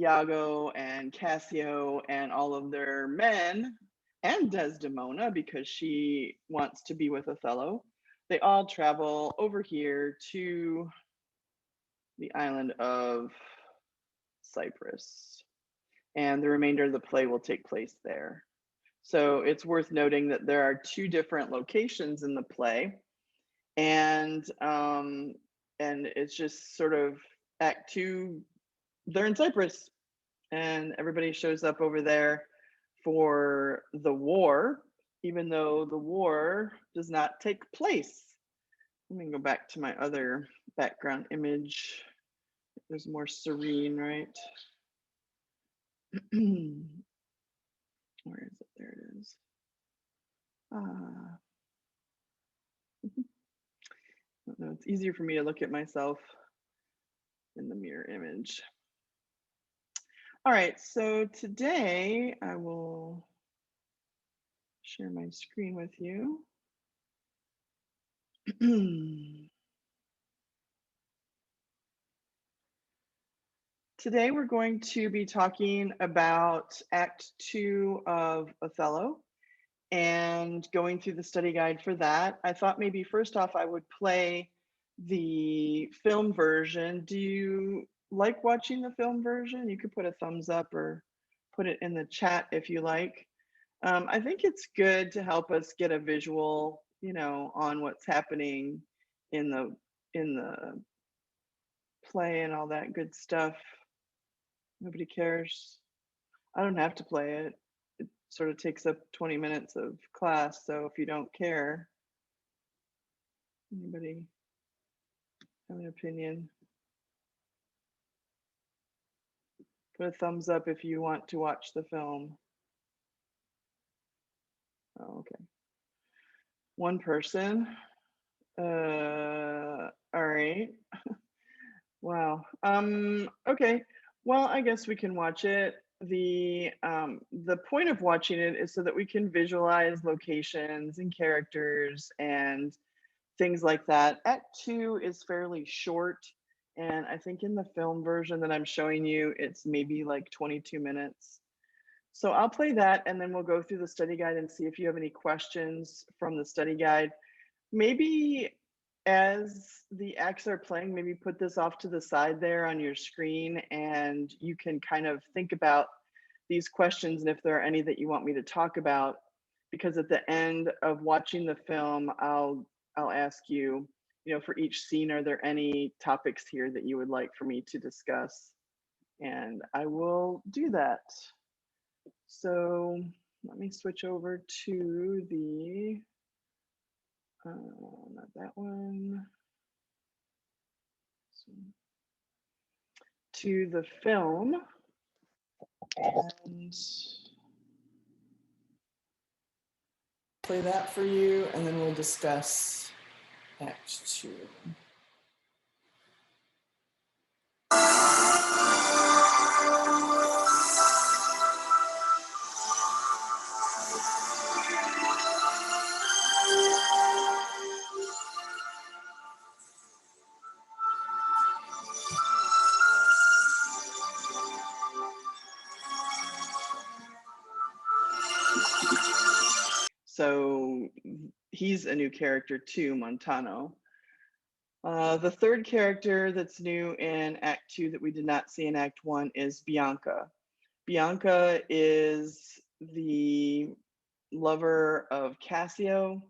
Iago and Cassio and all of their men, and Desdemona, because she wants to be with Othello, they all travel over here to the island of Cyprus. And the remainder of the play will take place there. So it's worth noting that there are two different locations in the play, and it's just sort of Act Two. They're in Cyprus, and everybody shows up over there for the war, even though the war does not take place. Let me go back to my other background image. There's more serene, right? Where is it? There it is. I don't know, it's easier for me to look at myself in the mirror image. All right, so today I will share my screen with you. Today we're going to be talking about Act 2 of Othello and going through the study guide for that. I thought maybe first off I would play the film version. Do you like watching the film version? You could put a thumbs up or put it in the chat if you like. I think it's good to help us get a visual, on what's happening in the play and all that good stuff. Nobody cares. I don't have to play it. It sort of takes up 20 minutes of class, so if you don't care, anybody have an opinion? Put a thumbs up if you want to watch the film. Oh, okay. One person. All right. Wow. Okay. Well, I guess we can watch it. The point of watching it is so that we can visualize locations and characters and things like that. Act 2 is fairly short, and I think in the film version that I'm showing you, it's maybe like 22 minutes. So I'll play that, and then we'll go through the study guide and see if you have any questions from the study guide. Maybe as the acts are playing, maybe put this off to the side there on your screen, and you can kind of think about these questions and if there are any that you want me to talk about, because at the end of watching the film, I'll ask you, for each scene, are there any topics here that you would like for me to discuss? And I will do that. So let me switch over to the not that one. To the film, and play that for you, and then we'll discuss Act 2. So he's a new character too, Montano. The third character that's new in Act 2 that we did not see in Act 1 is Bianca. Bianca is the lover of Cassio,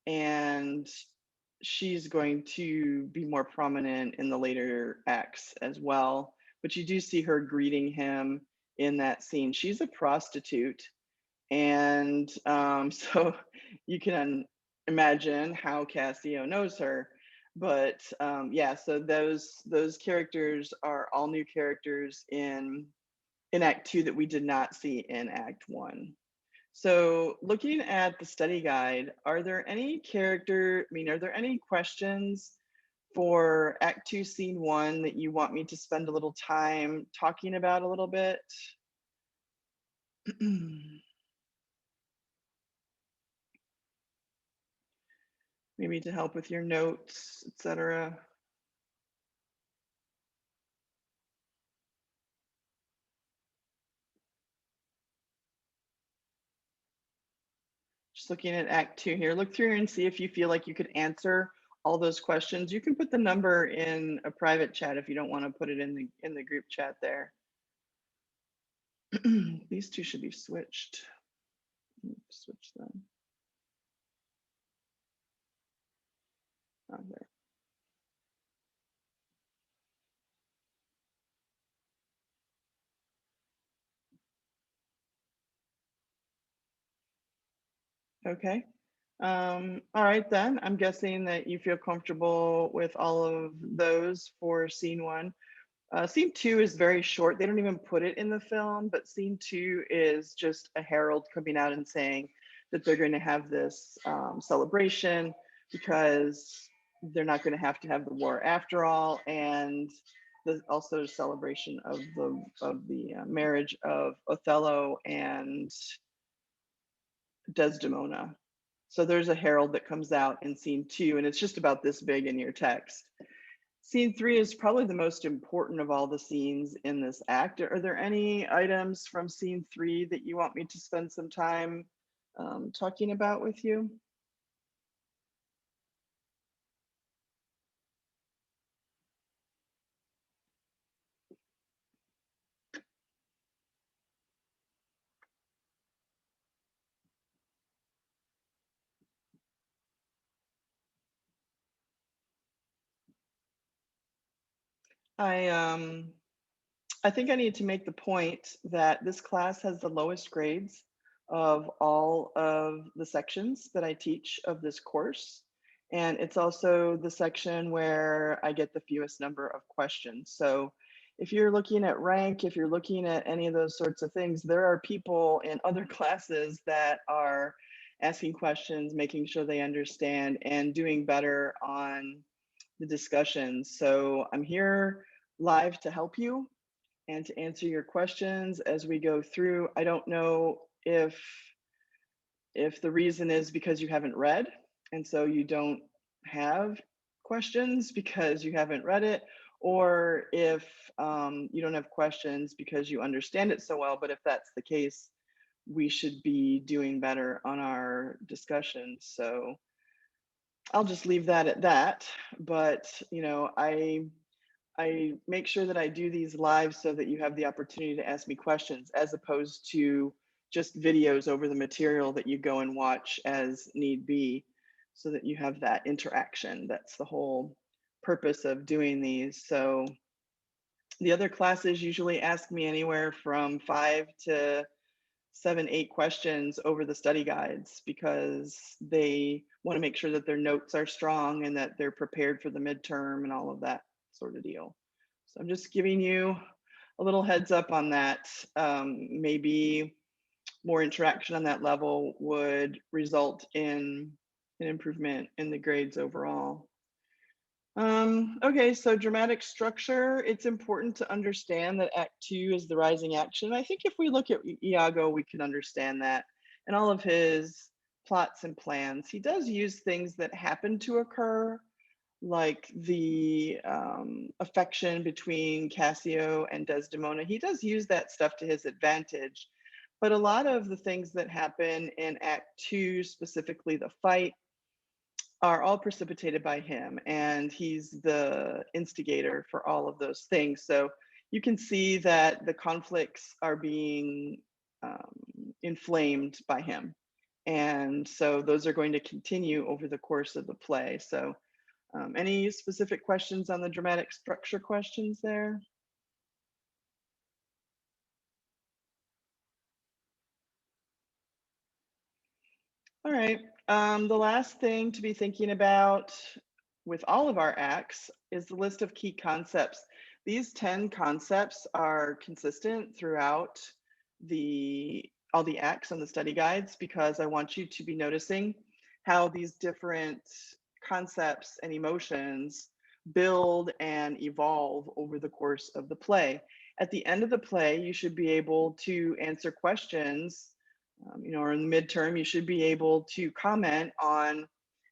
and she's going to be more prominent in the later acts as well. But you do see her greeting him in that scene. She's a prostitute, and so you can imagine how Cassio knows her. But yeah, so those characters are all new characters in Act 2 that we did not see in Act 1. So looking at the study guide, are there any questions for Act 2, Scene 1 that you want me to spend a little time talking about a little bit? Maybe to help with your notes, etc. Just looking at Act 2 here. Look through here and see if you feel like you could answer all those questions. You can put the number in a private chat if you don't want to put it in the group chat there. These two should be switched. Switch them. Oh, there. Okay. All right then. I'm guessing that you feel comfortable with all of those for scene one. Scene two is very short. They don't even put it in the film, but scene two is just a herald coming out and saying that they're going to have this celebration because they're not going to have the war after all, and also a celebration of the marriage of Othello and Desdemona. So there's a herald that comes out in scene two, and it's just about this big in your text. Scene three is probably the most important of all the scenes in this act. Are there any items from scene three that you want me to spend some time talking about with you? I I think I need to make the point that this class has the lowest grades of all of the sections that I teach of this course. And it's also the section where I get the fewest number of questions. So if you're looking at rank, if you're looking at any of those sorts of things, there are people in other classes that are asking questions, making sure they understand, and doing better on the discussions. So I'm here live to help you and to answer your questions as we go through. I don't know if the reason is because you haven't read and so you don't have questions because you haven't read it, or if you don't have questions because you understand it so well. But if that's the case, we should be doing better on our discussions. So I'll just leave that at that. But I make sure that I do these live so that you have the opportunity to ask me questions as opposed to just videos over the material that you go and watch as need be, so that you have that interaction. That's the whole purpose of doing these. So the other classes usually ask me anywhere from 5 to 7, 8 questions over the study guides because they want to make sure that their notes are strong and that they're prepared for the midterm and all of that sort of deal. So I'm just giving you a little heads up on that. Maybe more interaction on that level would result in an improvement in the grades overall. Okay, so dramatic structure, it's important to understand that Act 2 is the rising action. I think if we look at Iago, we can understand that. And all of his plots and plans, he does use things that happen to occur, like the affection between Cassio and Desdemona. He does use that stuff to his advantage. But a lot of the things that happen in Act 2, specifically the fight, are all precipitated by him, and he's the instigator for all of those things. So you can see that the conflicts are being inflamed by him. And so those are going to continue over the course of the play. So any specific questions on the dramatic structure questions there? All right. The last thing to be thinking about with all of our acts is the list of key concepts. These 10 concepts are consistent throughout all the acts on the study guides because I want you to be noticing how these different concepts and emotions build and evolve over the course of the play. At the end of the play, you should be able to answer questions, or in the midterm, you should be able to comment on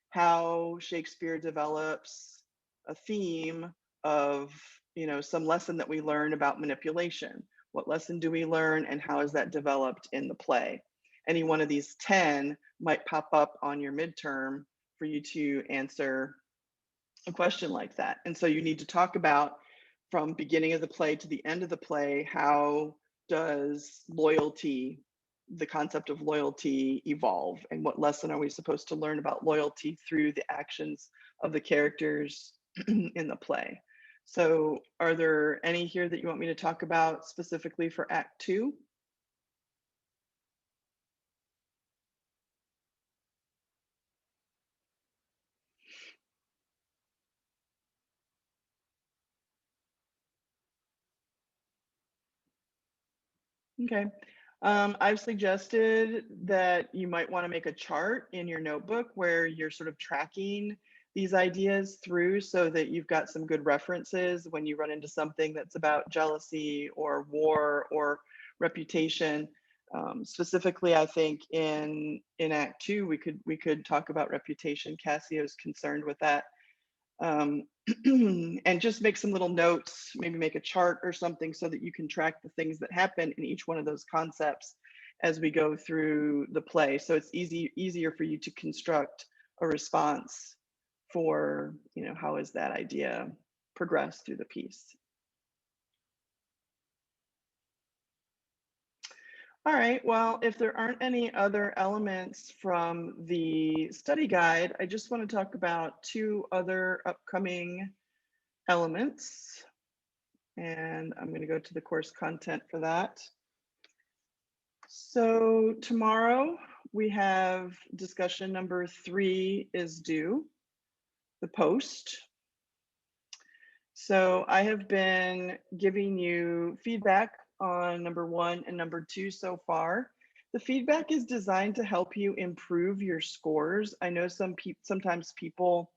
how Shakespeare develops a theme of, some lesson that we learn about manipulation. What lesson do we learn and how is that developed in the play? any one of these 10 might pop up on your midterm for you to answer a question like that. And so you need to talk about from beginning of the play to the end of the play, how does loyalty, the concept of loyalty evolve, and what lesson are we supposed to learn about loyalty through the actions of the characters in the play. So are there any here that you want me to talk about specifically for Act 2? Okay. I've suggested that you might want to make a chart in your notebook where you're sort of tracking these ideas through so that you've got some good references when you run into something that's about jealousy or war or reputation. Specifically, I think in Act 2, we could talk about reputation. Cassio's concerned with that, um, and just make some little notes, maybe make a chart or something so that you can track the things that happen in each one of those concepts as we go through the play. So it's easier for you to construct a response for, how is that idea progressed through the piece. All right, well, if there aren't any other elements from the study guide, I just want to talk about two other upcoming elements. And I'm going to go to the course content for that. So tomorrow we have discussion number 3 is due, the post. So I have been giving you feedback on number 1 and number 2 so far. The feedback is designed to help you improve your scores. I know sometimes people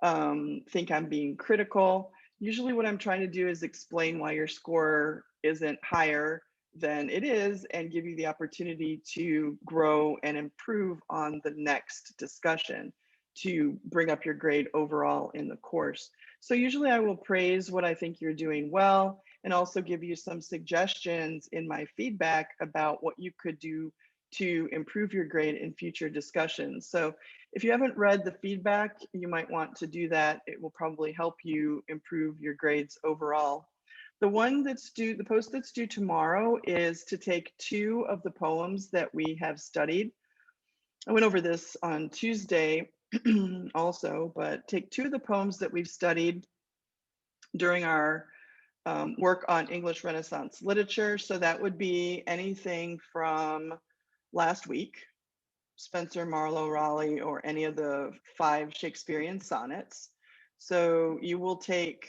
think I'm being critical. Usually what I'm trying to do is explain why your score isn't higher than it is and give you the opportunity to grow and improve on the next discussion to bring up your grade overall in the course. So usually I will praise what I think you're doing well and also give you some suggestions in my feedback about what you could do to improve your grade in future discussions. So if you haven't read the feedback, you might want to do that. It will probably help you improve your grades overall. The post that's due tomorrow is to take 2 of the poems that we have studied. I went over this on Tuesday also, but take 2 of the poems that we've studied during our work on English Renaissance literature. So that would be anything from last week, Spenser, Marlowe, Raleigh, or any of the 5 Shakespearean sonnets. So you will take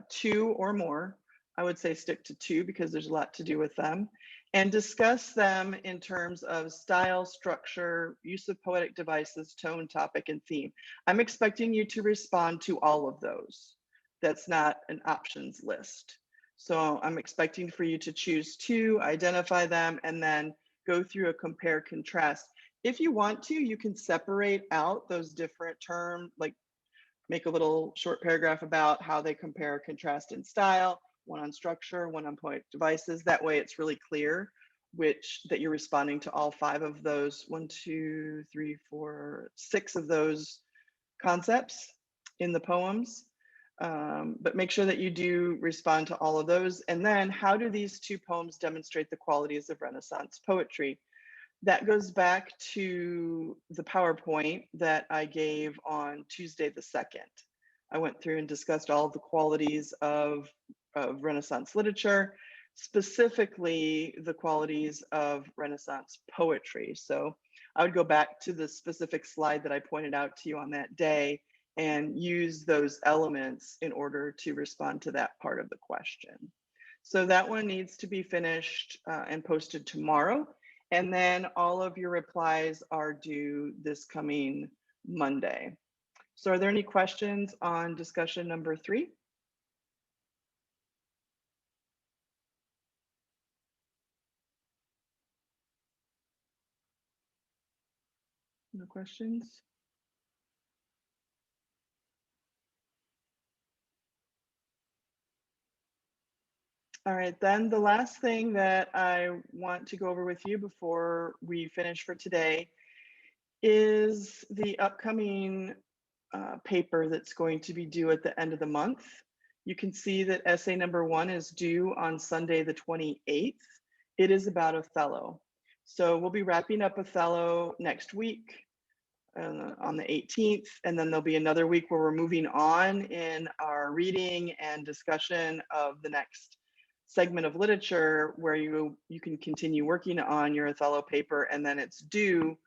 2 or more. I would say stick to 2 because there's a lot to do with them, and discuss them in terms of style, structure, use of poetic devices, tone, topic, and theme. I'm expecting you to respond to all of those. That's not an options list. So I'm expecting for you to choose 2, identify them, and then go through a compare contrast. If you want to, you can separate out those different terms, like make a little short paragraph about how they compare, contrast in style, one on structure, one on poetic devices. That way it's really clear that you're responding to all 5 of those, 1, 2, 3, 4, 6 of those concepts in the poems. But make sure that you do respond to all of those. And then how do these 2 poems demonstrate the qualities of Renaissance poetry? That goes back to the PowerPoint that I gave on Tuesday the 2nd. I went through and discussed all the qualities of Renaissance literature, specifically the qualities of Renaissance poetry. So I would go back to the specific slide that I pointed out to you on that day and use those elements in order to respond to that part of the question. So that one needs to be finished and posted tomorrow. And then all of your replies are due this coming Monday. So are there any questions on discussion number 3? No questions? All right, then the last thing that I want to go over with you before we finish for today is the upcoming paper that's going to be due at the end of the month. You can see that essay number 1 is due on Sunday, the 28th. It is about Othello. So we'll be wrapping up Othello next week on the 18th, and then there'll be another week where we're moving on in our reading and discussion of the next segment of literature where you can continue working on your Othello paper, and then it's due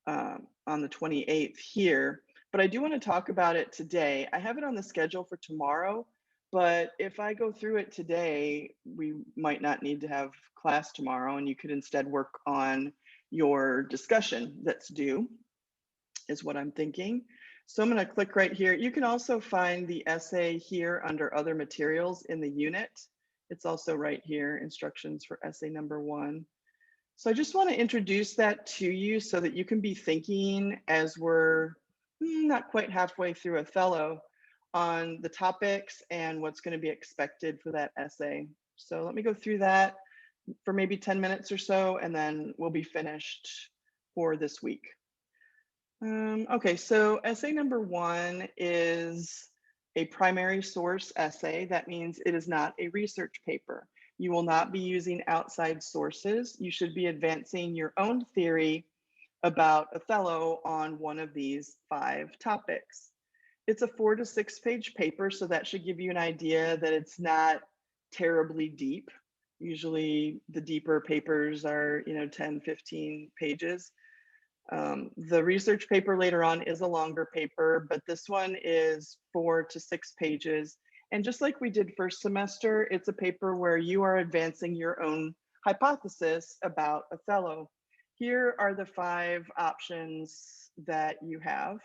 on the 28th here. But I do want to talk about it today. I have it on the schedule for tomorrow, but if I go through it today, we might not need to have class tomorrow, and you could instead work on your discussion that's due, is what I'm thinking. So I'm going to click right here. You can also find the essay here under other materials in the unit. It's also right here, instructions for essay number 1. So I just want to introduce that to you so that you can be thinking as we're not quite halfway through Othello on the topics and what's going to be expected for that essay. So let me go through that for maybe 10 minutes or so, and then we'll be finished for this week. Okay, so essay number 1 is a primary source essay. That means it is not a research paper. You will not be using outside sources. You should be advancing your own theory about Othello on one of these 5 topics. It's a 4 to 6 page paper, so that should give you an idea that it's not terribly deep. Usually the deeper papers are, 10, 15 pages. The research paper later on is a longer paper, but this one is 4 to 6 pages. And just like we did first semester, it's a paper where you are advancing your own hypothesis about Othello. Here are the 5 options that you have.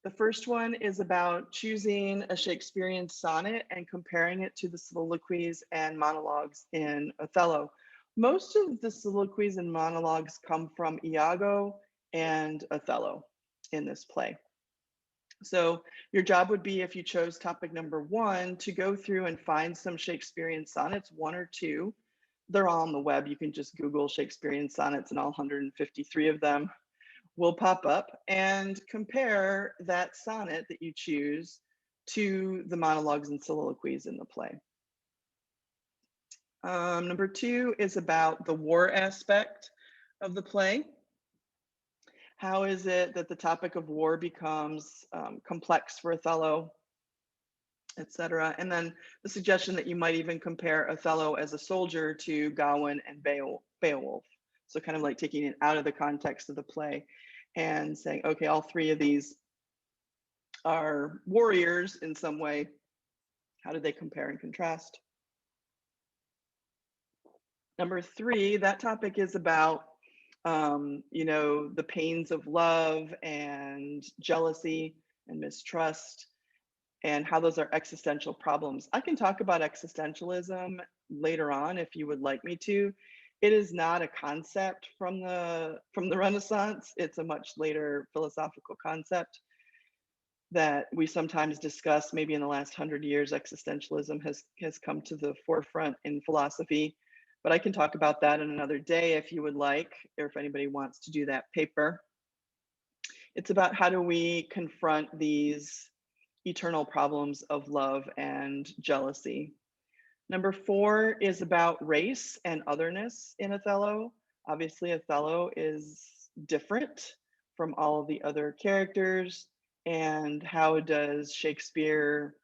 The first one is about choosing a Shakespearean sonnet and comparing it to the soliloquies and monologues in Othello. Most of the soliloquies and monologues come from Iago and Othello in this play. So your job would be, if you chose topic number 1, to go through and find some Shakespearean sonnets, 1 or 2. They're all on the web. You can just Google Shakespearean sonnets, and all 153 of them will pop up, and compare that sonnet that you choose to the monologues and soliloquies in the play. Number 2 is about the war aspect of the play. How is it that the topic of war becomes complex for Othello, etc.? And then the suggestion that you might even compare Othello as a soldier to Gawain and Beowulf. So kind of like taking it out of the context of the play and saying, okay, all 3 of these are warriors in some way. How do they compare and contrast? Number 3, that topic is about the pains of love and jealousy and mistrust, and how those are existential problems. I can talk about existentialism later on if you would like me to. It is not a concept from the Renaissance. It's a much later philosophical concept that we sometimes discuss. Maybe in the last 100 years, existentialism has come to the forefront in philosophy. But I can talk about that in another day if you would like, or if anybody wants to do that paper. It's about how do we confront these eternal problems of love and jealousy. Number 4 is about race and otherness in Othello. Obviously, Othello is different from all of the other characters. And how does Shakespeare,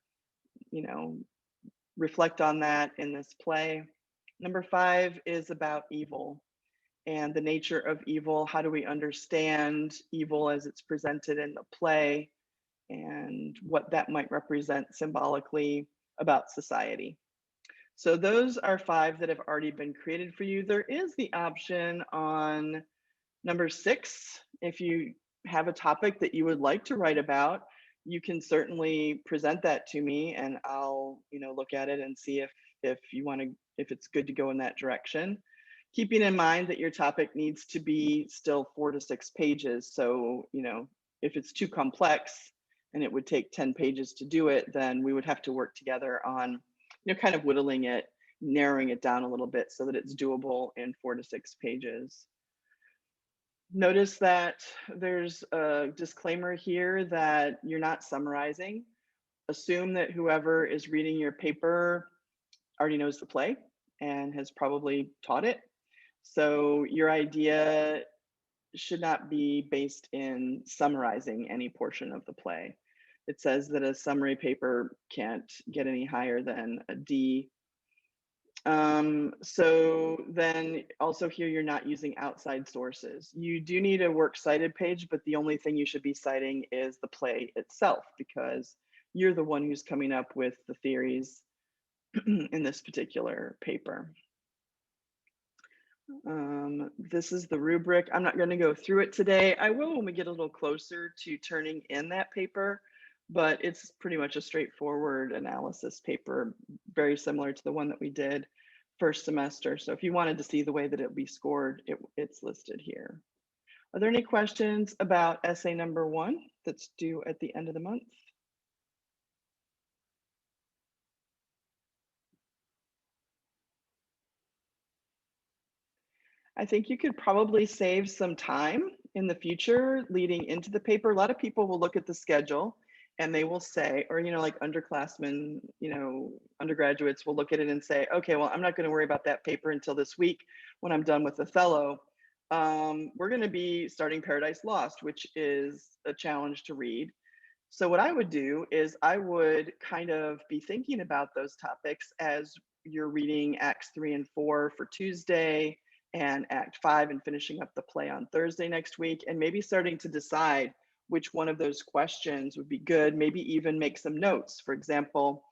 reflect on that in this play? Number 5 is about evil and the nature of evil. How do we understand evil as it's presented in the play, and what that might represent symbolically about society? So those are 5 that have already been created for you. There is the option on number 6. If you have a topic that you would like to write about, you can certainly present that to me, and I'll, look at it and see if you want to, if it's good to go in that direction. Keeping in mind that your topic needs to be still 4 to 6 pages. So, if it's too complex and it would take 10 pages to do it, then we would have to work together on, kind of whittling it, narrowing it down a little bit so that it's doable in 4 to 6 pages. Notice that there's a disclaimer here that you're not summarizing. Assume that whoever is reading your paper already knows the play and has probably taught it. So your idea should not be based in summarizing any portion of the play. It says that a summary paper can't get any higher than a D. So then also here, you're not using outside sources. You do need a works cited page, but the only thing you should be citing is the play itself, because you're the one who's coming up with the theories in this particular paper. This is the rubric. I'm not going to go through it today. I will when we get a little closer to turning in that paper, but it's pretty much a straightforward analysis paper, very similar to the one that we did first semester. So if you wanted to see the way that it would be scored, it's listed here. Are there any questions about essay number 1 that's due at the end of the month? I think you could probably save some time in the future leading into the paper. A lot of people will look at the schedule and they will say, or, like underclassmen, undergraduates will look at it and say, okay, well, I'm not going to worry about that paper until this week when I'm done with Othello. We're going to be starting Paradise Lost, which is a challenge to read. So what I would do is I would kind of be thinking about those topics as you're reading Acts 3 and 4 for Tuesday, and Act 5 and finishing up the play on Thursday next week, and maybe starting to decide which one of those questions would be good, maybe even make some notes. For example,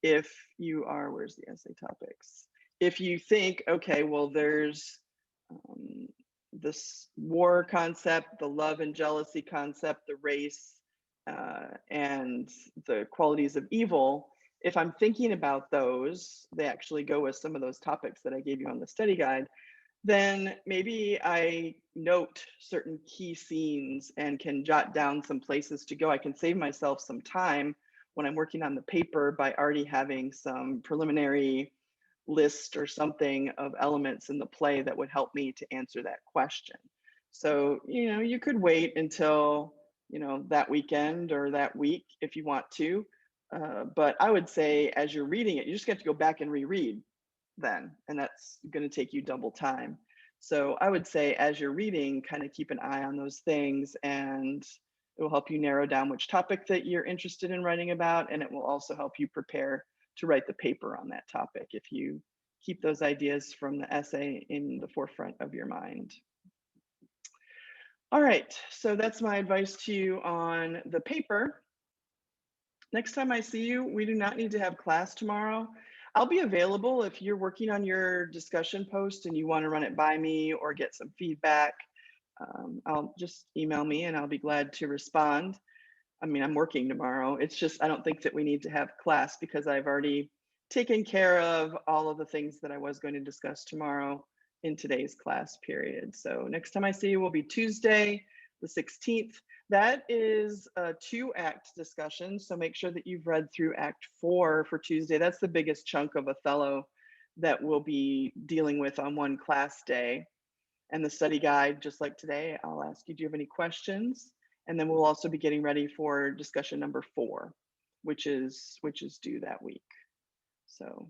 if you are, where's the essay topics? If you think, okay, well, there's this war concept, the love and jealousy concept, the race, and the qualities of evil, if I'm thinking about those, they actually go with some of those topics that I gave you on the study guide, then maybe I note certain key scenes and can jot down some places to go. I can save myself some time when I'm working on the paper by already having some preliminary list or something of elements in the play that would help me to answer that question. So, you could wait until, that weekend or that week if you want to. But I would say as you're reading it, you just get to go back and reread then, and that's going to take you double time. So I would say as you're reading, kind of keep an eye on those things, and it will help you narrow down which topic that you're interested in writing about, and it will also help you prepare to write the paper on that topic if you keep those ideas from the essay in the forefront of your mind. All right, so that's my advice to you on the paper. Next time I see you, we do not need to have class tomorrow. I'll be available if you're working on your discussion post and you want to run it by me or get some feedback. I'll just email me and I'll be glad to respond. I mean, I'm working tomorrow. It's just, I don't think that we need to have class because I've already taken care of all of the things that I was going to discuss tomorrow in today's class period. So next time I see you will be Tuesday, the 16th. That is a 2-act discussion, so make sure that you've read through Act 4 for Tuesday. That's the biggest chunk of Othello that we'll be dealing with on one class day. And the study guide, just like today, I'll ask you, do you have any questions? And then we'll also be getting ready for discussion number 4, which is due that week. So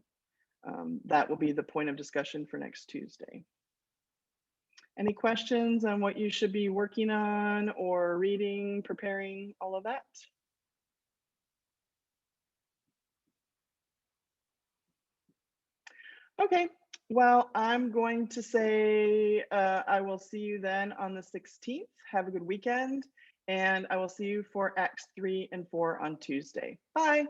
that will be the point of discussion for next Tuesday. Any questions on what you should be working on or reading, preparing, all of that? Okay, well, I'm going to say I will see you then on the 16th. Have a good weekend, and I will see you for Acts 3 and 4 on Tuesday. Bye.